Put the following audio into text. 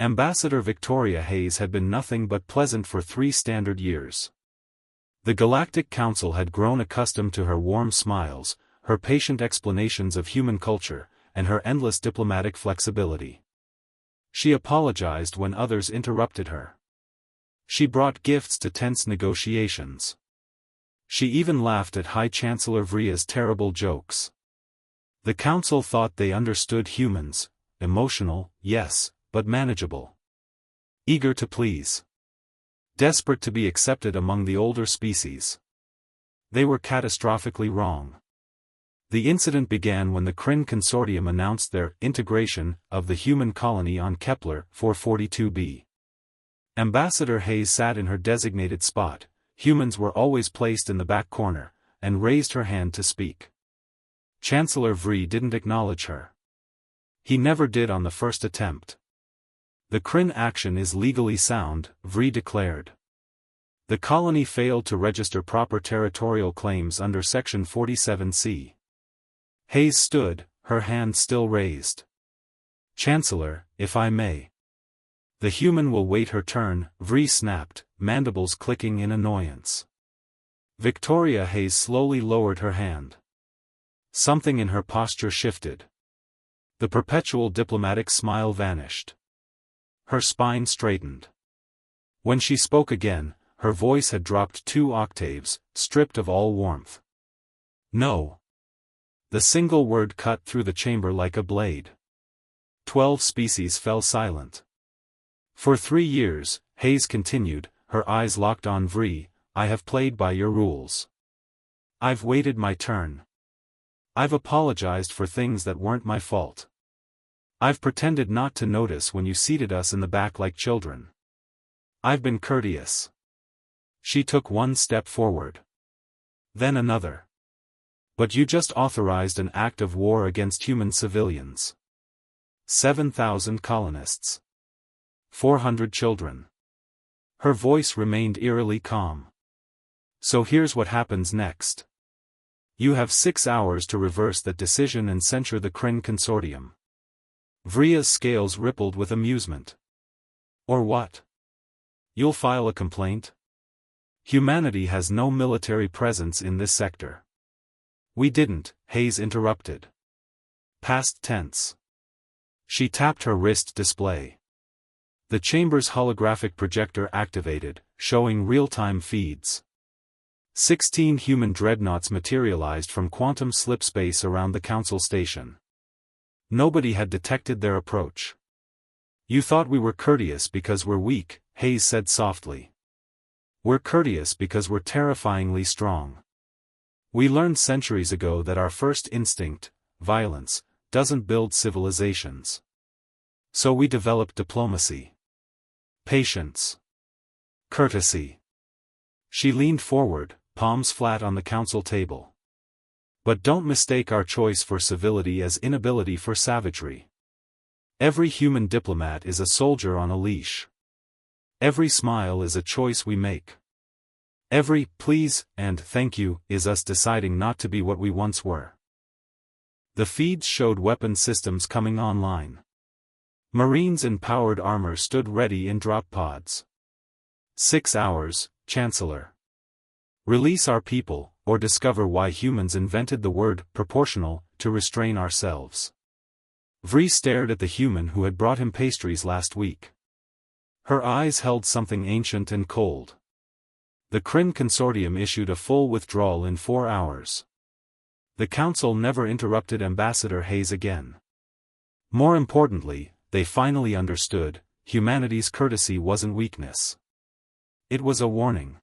Ambassador Victoria Hayes had been nothing but pleasant for 3 standard years. The Galactic Council had grown accustomed to her warm smiles, her patient explanations of human culture, and her endless diplomatic flexibility. She apologized when others interrupted her. She brought gifts to tense negotiations. She even laughed at High Chancellor Vria's terrible jokes. The Council thought they understood humans, emotional, yes, but manageable. Eager to please. Desperate to be accepted among the older species. They were catastrophically wrong. The incident began when the Kryn Consortium announced their integration of the human colony on Kepler 442b. Ambassador Hayes sat in her designated spot, humans were always placed in the back corner, and raised her hand to speak. Chancellor Vri didn't acknowledge her. He never did on the first attempt. The Kryn action is legally sound, Vri declared. The colony failed to register proper territorial claims under Section 47C. Hayes stood, her hand still raised. Chancellor, if I may. The human will wait her turn, Vri snapped, mandibles clicking in annoyance. Victoria Hayes slowly lowered her hand. Something in her posture shifted. The perpetual diplomatic smile vanished. Her spine straightened. When she spoke again, her voice had dropped 2 octaves, stripped of all warmth. No. The single word cut through the chamber like a blade. 12 species fell silent. For 3 years, Hayes continued, her eyes locked on Vri, I have played by your rules. I've waited my turn. I've apologized for things that weren't my fault. I've pretended not to notice when you seated us in the back like children. I've been courteous. She took 1 step forward. Then another. But you just authorized an act of war against human civilians. 7,000 colonists. 400 children. Her voice remained eerily calm. So here's what happens next. You have 6 hours to reverse that decision and censure the Kryn Consortium. Vria's scales rippled with amusement. Or what? You'll file a complaint? Humanity has no military presence in this sector. We didn't, Hayes interrupted. Past tense. She tapped her wrist display. The chamber's holographic projector activated, showing real-time feeds. 16 human dreadnoughts materialized from quantum slip space around the Council station. Nobody had detected their approach. You thought we were courteous because we're weak, Hayes said softly. We're courteous because we're terrifyingly strong. We learned centuries ago that our first instinct, violence, doesn't build civilizations. So we developed diplomacy. Patience. Courtesy. She leaned forward, palms flat on the council table. But don't mistake our choice for civility as inability for savagery. Every human diplomat is a soldier on a leash. Every smile is a choice we make. Every please and thank you is us deciding not to be what we once were. The feeds showed weapon systems coming online. Marines in powered armor stood ready in drop pods. 6 hours, Chancellor. Release our people, or discover why humans invented the word proportional to restrain ourselves. Vri stared at the human who had brought him pastries last week. Her eyes held something ancient and cold. The Kryn Consortium issued a full withdrawal in 4 hours. The Council never interrupted Ambassador Hayes again. More importantly, they finally understood, humanity's courtesy wasn't weakness. It was a warning.